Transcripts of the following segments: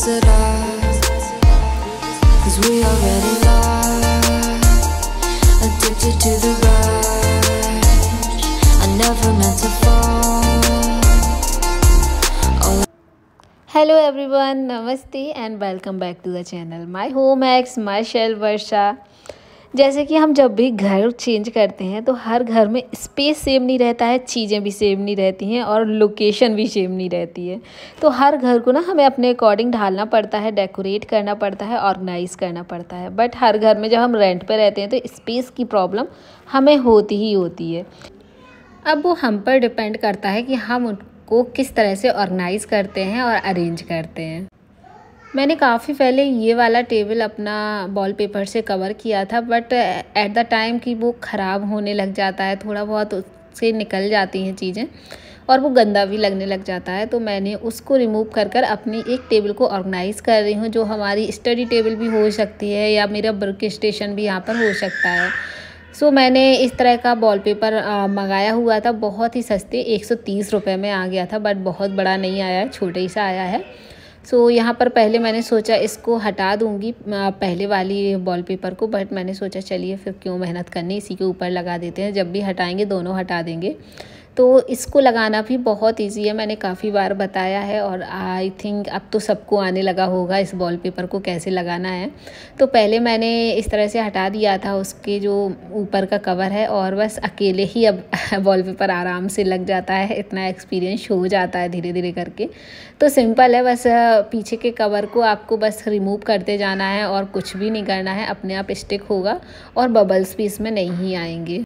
it up, 'cause we already lost, addicted to the rush. I never meant to fall. Hello everyone, नमस्ते and welcome back to the channel माय होम एक्स माय शेल वर्षा। जैसे कि हम जब भी घर चेंज करते हैं तो हर घर में स्पेस सेम नहीं रहता है, चीज़ें भी सेम नहीं रहती हैं और लोकेशन भी सेम नहीं रहती है। तो हर घर को ना हमें अपने अकॉर्डिंग ढालना पड़ता है, डेकोरेट करना पड़ता है, ऑर्गेनाइज़ करना पड़ता है। बट हर घर में जब हम रेंट पे रहते हैं तो स्पेस की प्रॉब्लम हमें होती ही होती है। अब वो हम पर डिपेंड करता है कि हम उनको किस तरह से ऑर्गेनाइज़ करते हैं और अरेंज करते हैं। मैंने काफ़ी पहले ये वाला टेबल अपना वॉलपेपर से कवर किया था, बट एट द टाइम कि वो ख़राब होने लग जाता है, थोड़ा बहुत उससे निकल जाती हैं चीज़ें और वो गंदा भी लगने लग जाता है। तो मैंने उसको रिमूव कर अपनी एक टेबल को ऑर्गेनाइज़ कर रही हूँ, जो हमारी स्टडी टेबल भी हो सकती है या मेरा वर्क स्टेशन भी यहाँ पर हो सकता है। सो मैंने इस तरह का वॉलपेपर मंगाया हुआ था, बहुत ही सस्ते 130 रुपये में आ गया था, बट बहुत बड़ा नहीं आया है, छोटे ही सा आया है। सो यहाँ पर पहले मैंने सोचा इसको हटा दूँगी पहले वाली वॉलपेपर को, बट मैंने सोचा चलिए फिर क्यों मेहनत करनी, इसी के ऊपर लगा देते हैं, जब भी हटाएंगे दोनों हटा देंगे। तो इसको लगाना भी बहुत इजी है, मैंने काफ़ी बार बताया है और आई थिंक अब तो सबको आने लगा होगा इस वॉलपेपर को कैसे लगाना है। तो पहले मैंने इस तरह से हटा दिया था उसके जो ऊपर का कवर है और बस अकेले ही अब वॉलपेपर आराम से लग जाता है, इतना एक्सपीरियंस हो जाता है धीरे धीरे करके। तो सिंपल है, बस पीछे के कवर को आपको बस रिमूव करते जाना है और कुछ भी नहीं करना है, अपने आप स्टिक होगा और बबल्स भी इसमें नहीं आएंगे।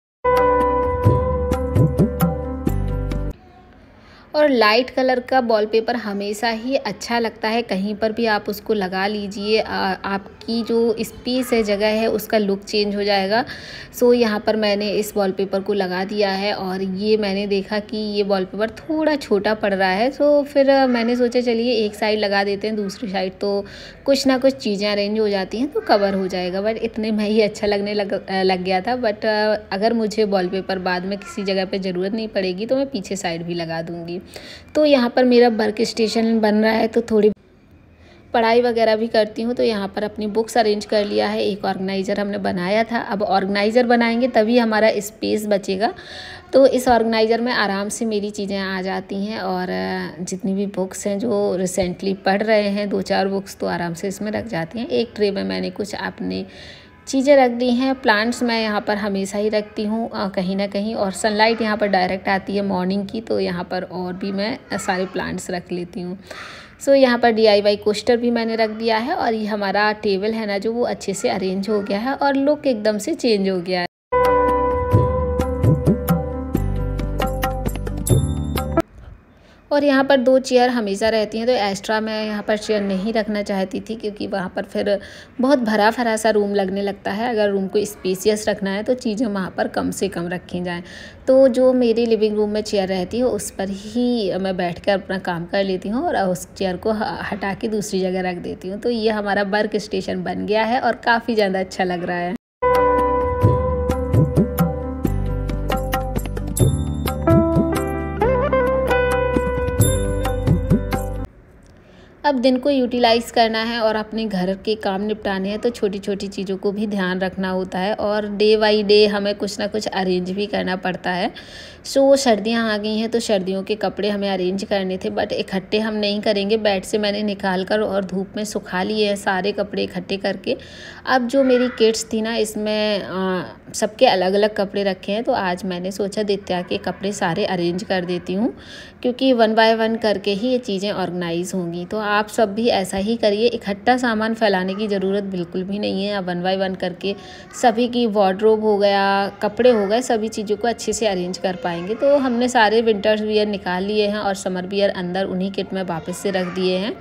और लाइट कलर का वॉलपेपर हमेशा ही अच्छा लगता है, कहीं पर भी आप उसको लगा लीजिए, आपकी जो स्पेस है, जगह है, उसका लुक चेंज हो जाएगा। सो यहाँ पर मैंने इस वॉलपेपर को लगा दिया है और ये मैंने देखा कि ये वॉलपेपर थोड़ा छोटा पड़ रहा है, सो फिर मैंने सोचा चलिए एक साइड लगा देते हैं, दूसरी साइड तो कुछ ना कुछ चीज़ें अरेंज हो जाती हैं तो कवर हो जाएगा। बट इतने में ही अच्छा लगने लग गया था। बट अगर मुझे वॉलपेपर बाद में किसी जगह पर ज़रूरत नहीं पड़ेगी तो मैं पीछे साइड भी लगा दूँगी। तो यहाँ पर मेरा वर्क स्टेशन बन रहा है, तो थोड़ी पढ़ाई वगैरह भी करती हूँ। तो यहाँ पर अपनी बुक्स अरेंज कर लिया है, एक ऑर्गेनाइज़र हमने बनाया था, अब ऑर्गेनाइज़र बनाएंगे तभी हमारा स्पेस बचेगा। तो इस ऑर्गेनाइज़र में आराम से मेरी चीज़ें आ जाती हैं और जितनी भी बुक्स हैं जो रिसेंटली पढ़ रहे हैं, 2-4 बुक्स तो आराम से इसमें रख जाती हैं। एक ट्रे में मैंने कुछ अपने चीज़ें रख दी हैं। प्लांट्स मैं यहाँ पर हमेशा ही रखती हूँ कहीं ना कहीं, और सनलाइट यहाँ पर डायरेक्ट आती है मॉर्निंग की, तो यहाँ पर और भी मैं सारे प्लांट्स रख लेती हूँ। सो यहाँ पर DIY कोस्टर भी मैंने रख दिया है और ये हमारा टेबल है ना जो वो अच्छे से अरेंज हो गया है और लुक एकदम से चेंज हो गया है। और यहाँ पर 2 चेयर हमेशा रहती हैं, तो एक्स्ट्रा मैं यहाँ पर चेयर नहीं रखना चाहती थी, क्योंकि वहाँ पर फिर बहुत भरा भरा सा रूम लगने लगता है। अगर रूम को स्पेसियस रखना है तो चीज़ें वहाँ पर कम से कम रखी जाएं। तो जो मेरी लिविंग रूम में चेयर रहती है उस पर ही मैं बैठकर अपना काम कर लेती हूँ और उस चेयर को हटा के दूसरी जगह रख देती हूँ। तो ये हमारा वर्क स्टेशन बन गया है और काफ़ी ज़्यादा अच्छा लग रहा है। अब दिन को यूटिलाइज़ करना है और अपने घर के काम निपटाने हैं, तो छोटी छोटी चीज़ों को भी ध्यान रखना होता है और डे बाई डे हमें कुछ ना कुछ अरेंज भी करना पड़ता है। सो सर्दियाँ आ गई हैं तो सर्दियों के कपड़े हमें अरेंज करने थे, बट इकट्ठे हम नहीं करेंगे। बेड से मैंने निकाल कर और धूप में सुखा लिए हैं सारे कपड़े इकट्ठे करके। अब जो मेरी किड्स थी ना, इसमें सबके अलग अलग कपड़े रखे हैं, तो आज मैंने सोचा दित्या के कपड़े सारे अरेंज कर देती हूँ, क्योंकि 1 बाय 1 करके ही ये चीज़ें ऑर्गेनाइज़ होंगी। तो आप सब भी ऐसा ही करिए, इकट्ठा सामान फैलाने की ज़रूरत बिल्कुल भी नहीं है। आप 1 बाय 1 करके सभी की वार्डरोब हो गया, कपड़े हो गए, सभी चीज़ों को अच्छे से अरेंज कर पाएंगे। तो हमने सारे विंटर वियर निकाल लिए हैं और समर वियर अंदर उन्हीं किट में वापस से रख दिए हैं।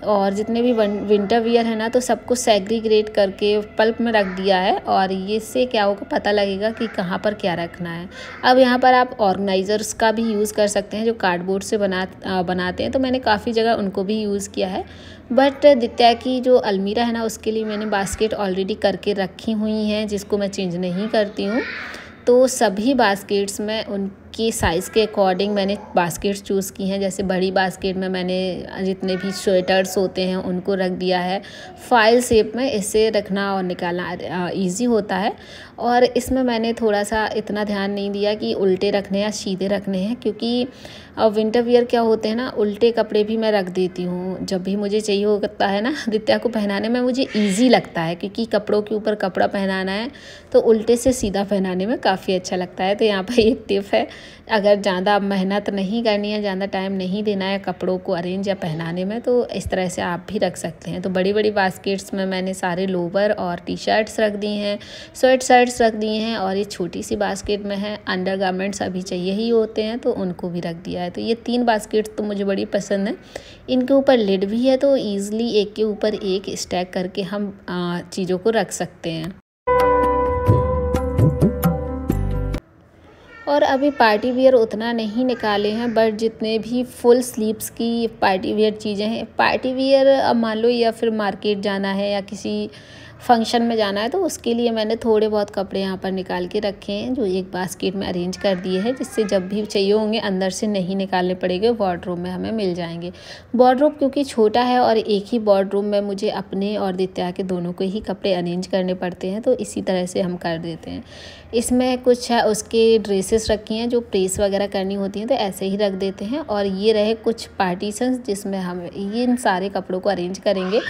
और जितने भी विंटर वियर है ना, तो सबको सेग्रीगेट करके पल्प में रख दिया है और ये से क्या होगा, पता लगेगा कि कहाँ पर क्या रखना है। अब यहाँ पर आप ऑर्गेनाइज़र्स का भी यूज़ कर सकते हैं जो कार्डबोर्ड से बनाते हैं, तो मैंने काफ़ी जगह उनको भी यूज़ किया है। बट दित्या की जो अलमीरा है ना, उसके लिए मैंने बास्केट ऑलरेडी करके रखी हुई हैं, जिसको मैं चेंज नहीं करती हूँ। तो सभी बास्केट्स में के साइज़ के अकॉर्डिंग मैंने बास्केट्स चूज़ की हैं। जैसे बड़ी बास्केट में मैंने जितने भी स्वेटर्स होते हैं उनको रख दिया है फाइल शेप में। इससे रखना और निकालना इजी होता है। और इसमें मैंने थोड़ा सा इतना ध्यान नहीं दिया कि उल्टे रखने या सीधे रखने हैं, क्योंकि विंटर वियर क्या होते हैं ना, उल्टे कपड़े भी मैं रख देती हूँ। जब भी मुझे चाहिए होता है ना दित्या को पहनाने में, मुझे ईजी लगता है, क्योंकि कपड़ों के ऊपर कपड़ा पहनाना है तो उल्टे से सीधा पहनाने में काफ़ी अच्छा लगता है। तो यहाँ पर एक टिप है, अगर ज़्यादा मेहनत नहीं करनी है, ज़्यादा टाइम नहीं देना है कपड़ों को अरेंज या पहनाने में, तो इस तरह से आप भी रख सकते हैं। तो बड़ी बड़ी बास्केट्स में मैंने सारे लोवर और टी शर्ट्स रख दी हैं, स्वेट शर्ट्स रख दिए हैं, और ये छोटी सी बास्केट में है अंडर गारमेंट्स अभी चाहिए ही होते हैं तो उनको भी रख दिया है। तो ये 3 बास्केट्स तो मुझे बड़ी पसंद है। इनके ऊपर लिड भी है तो ईज़िली एक के ऊपर एक स्टैक करके हम चीज़ों को रख सकते हैं। और अभी पार्टी वियर उतना नहीं निकाले हैं, बट जितने भी फुल स्लीव्स की पार्टी वियर चीज़ें हैं, पार्टी वियर अब मान लो या फिर मार्केट जाना है या किसी फंक्शन में जाना है, तो उसके लिए मैंने थोड़े बहुत कपड़े यहाँ पर निकाल के रखे हैं जो एक बास्केट में अरेंज कर दिए हैं, जिससे जब भी चाहिए होंगे अंदर से नहीं निकालने पड़ेंगे, वार्डरोब में हमें मिल जाएंगे। वार्डरोब क्योंकि छोटा है और एक ही वार्डरोब में मुझे अपने और दित्या के दोनों को ही कपड़े अरेंज करने पड़ते हैं, तो इसी तरह से हम कर देते हैं। इसमें कुछ है उसके ड्रेसेस रखी हैं जो प्रेस वगैरह करनी होती हैं, तो ऐसे ही रख देते हैं। और ये रहे कुछ पार्टीशंस जिसमें हम इन सारे कपड़ों को अरेंज करेंगे।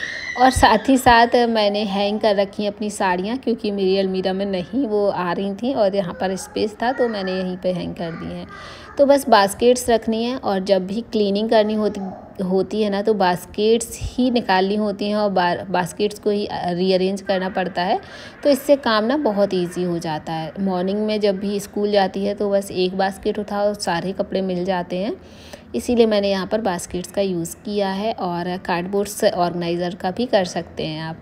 और साथ ही साथ मैंने हैंग कर रखी हैं अपनी साड़ियाँ, क्योंकि मेरी अलमीरा में नहीं वो आ रही थी और यहाँ पर स्पेस था तो मैंने यहीं पे हैंग कर दी हैं। तो बस बास्केट्स रखनी है, और जब भी क्लीनिंग करनी होती है ना, तो बास्केट्स ही निकालनी होती हैं और बास्केट्स को ही रीअरेंज करना पड़ता है। तो इससे काम ना बहुत इजी हो जाता है। मॉर्निंग में जब भी स्कूल जाती है तो बस एक बास्केट उठाओ, सारे कपड़े मिल जाते हैं। इसीलिए मैंने यहाँ पर बास्केट्स का यूज़ किया है, और कार्डबोर्ड से ऑर्गेनाइज़र का भी कर सकते हैं आप।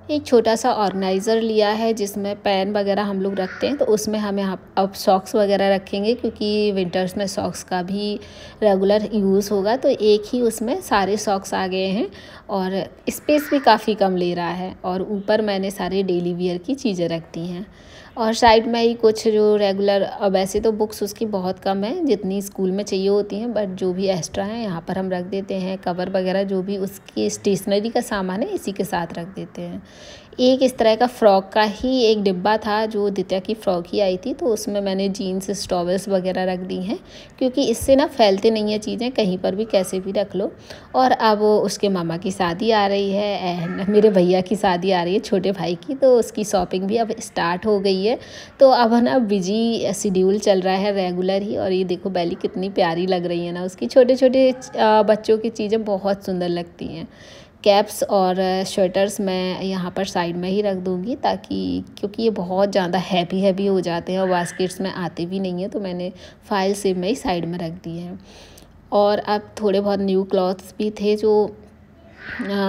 एक छोटा सा ऑर्गेनाइज़र लिया है जिसमें पेन वगैरह हम लोग रखते हैं, तो उसमें हम यहाँ अब सॉक्स वगैरह रखेंगे, क्योंकि विंटर्स में सॉक्स का भी रेगुलर यूज़ होगा। तो एक ही उसमें सारे सॉक्स आ गए हैं और स्पेस भी काफ़ी कम ले रहा है। और ऊपर मैंने सारे डेली वियर की चीज़ें रख दी हैं, और साइड में ही कुछ जो रेगुलर, अब वैसे तो बुक्स उसकी बहुत कम है जितनी स्कूल में चाहिए होती हैं, बट जो भी एक्स्ट्रा है यहाँ पर हम रख देते हैं। कवर वगैरह जो भी उसकी स्टेशनरी का सामान है इसी के साथ रख देते हैं। एक इस तरह का फ़्रॉक का ही एक डिब्बा था जो दित्या की फ़्रॉक ही आई थी, तो उसमें मैंने जीन्स टॉवेल्स वगैरह रख दी हैं, क्योंकि इससे ना फैलते नहीं हैं चीज़ें, कहीं पर भी कैसे भी रख लो। और अब उसके मामा की शादी आ रही है एंड मेरे भैया की शादी आ रही है, छोटे भाई की, तो उसकी शॉपिंग भी अब स्टार्ट हो गई है। तो अब ना बिजी शेड्यूल चल रहा है रेगुलर ही। और ये देखो बेली कितनी प्यारी लग रही है ना उसकी। छोटे छोटे बच्चों की चीज़ें बहुत सुंदर लगती हैं। कैप्स और स्वेटर्स मैं यहाँ पर साइड में ही रख दूँगी, ताकि क्योंकि ये बहुत ज़्यादा हैवी हो जाते हैं और बास्केट्स में आते भी नहीं हैं, तो मैंने फाइल शेप में ही साइड में रख दिए हैं। और अब थोड़े बहुत न्यू क्लॉथ्स भी थे जो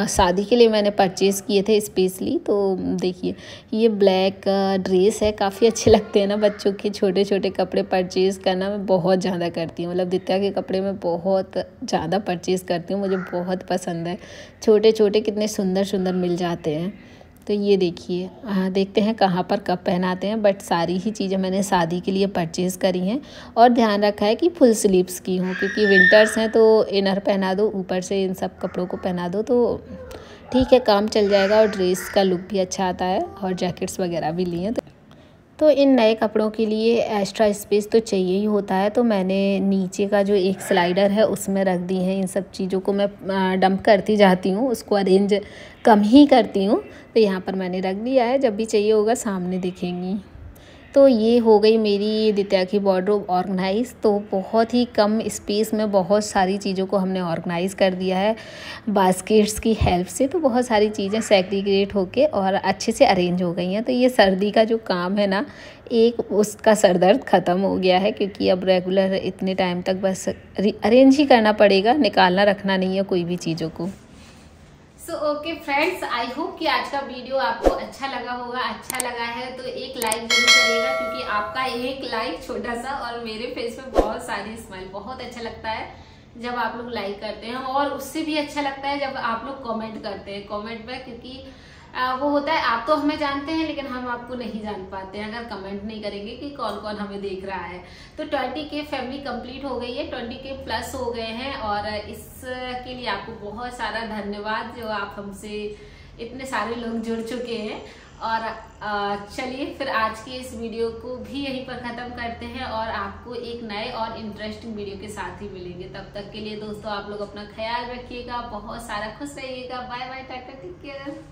शादी के लिए मैंने परचेज़ किए थे स्पेशली। तो देखिए ये ब्लैक ड्रेस है, काफ़ी अच्छे लगते हैं ना बच्चों के छोटे छोटे कपड़े परचेज़ करना मैं बहुत ज़्यादा करती हूँ। मतलब दित्या के कपड़े मैं बहुत ज़्यादा परचेज़ करती हूँ, मुझे बहुत पसंद है। छोटे छोटे कितने सुंदर सुंदर मिल जाते हैं। तो ये देखिए देखते हैं कहाँ पर कब पहनाते हैं, बट सारी ही चीज़ें मैंने शादी के लिए परचेज़ करी हैं। और ध्यान रखा है कि फुल स्लीव्स की हों, क्योंकि विंटर्स हैं तो इनर पहना दो, ऊपर से इन सब कपड़ों को पहना दो तो ठीक है, काम चल जाएगा और ड्रेस का लुक भी अच्छा आता है। और जैकेट्स वगैरह भी लिए हैं, तो इन नए कपड़ों के लिए एक्स्ट्रा स्पेस तो चाहिए ही होता है। तो मैंने नीचे का जो एक स्लाइडर है उसमें रख दी है इन सब चीज़ों को। मैं डंप करती जाती हूँ, उसको अरेंज कम ही करती हूँ। तो यहाँ पर मैंने रख दिया है, जब भी चाहिए होगा सामने दिखेंगी। तो ये हो गई मेरी दित्या की वार्डरोब ऑर्गेनाइज़। तो बहुत ही कम स्पेस में बहुत सारी चीज़ों को हमने ऑर्गेनाइज़ कर दिया है बास्केट्स की हेल्प से। तो बहुत सारी चीज़ें सेग्रीगेट होके और अच्छे से अरेंज हो गई हैं। तो ये सर्दी का जो काम है ना, एक उसका सरदर्द ख़त्म हो गया है, क्योंकि अब रेगुलर इतने टाइम तक बस अरेंज ही करना पड़ेगा, निकालना रखना नहीं है कोई भी चीज़ों को। So okay friends, I hope कि आज का वीडियो आपको अच्छा लगा होगा। अच्छा लगा है तो एक लाइक जरूर करिएगा, क्योंकि आपका एक लाइक छोटा सा और मेरे फेस पे बहुत सारी स्माइल, बहुत अच्छा लगता है जब आप लोग लाइक करते हैं। और उससे भी अच्छा लगता है जब आप लोग कमेंट करते हैं कमेंट में, क्योंकि वो होता है, आप तो हमें जानते हैं लेकिन हम आपको नहीं जान पाते हैं अगर कमेंट नहीं करेंगे कि कौन कौन हमें देख रहा है। तो 20K फैमिली कंप्लीट हो गई है, 20K प्लस हो गए हैं और इसके लिए आपको बहुत सारा धन्यवाद जो आप हमसे इतने सारे लोग जुड़ चुके हैं। और चलिए फिर आज के इस वीडियो को भी यहीं पर ख़त्म करते हैं और आपको एक नए और इंटरेस्टिंग वीडियो के साथ ही मिलेंगे। तब तक के लिए दोस्तों आप लोग अपना ख्याल रखिएगा, बहुत सारा खुश रहिएगा। Bye bye, tata, take care.